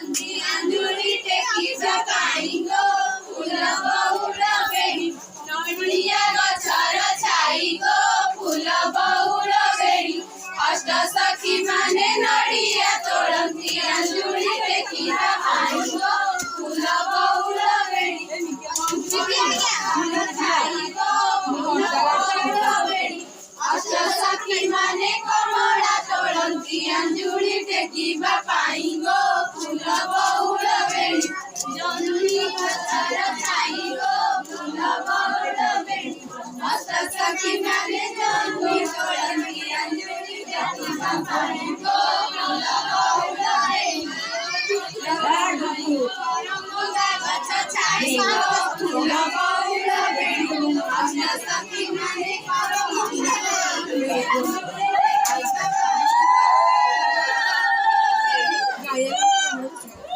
अंजुरी टेकीचा पाईंगो full बहुळ वेणी Nadia गछर छाईगो full बहुळ वेणी अष्ट सखी माने नडिया तोड़ती अंजुरी टेकीचा पाईंगो फुल बहुळ वेणी छाईगो फुल बहुळ वेणी अष्ट सखी माने कमला तोड़ती अंजुरी टेकीबा पाईंगो फुल बहुळ वेणी जनुनी गछर छाईगो फुल बहुळ वेणी अष्ट सखी माने जनुनी तोड़ती अंजुरी टेकीबा पाईंगो फुल बहुळ वेणी करमुगा गछ छाईगो फुल बहुळ वेणी अष्ट सखी माने करमुगा गायला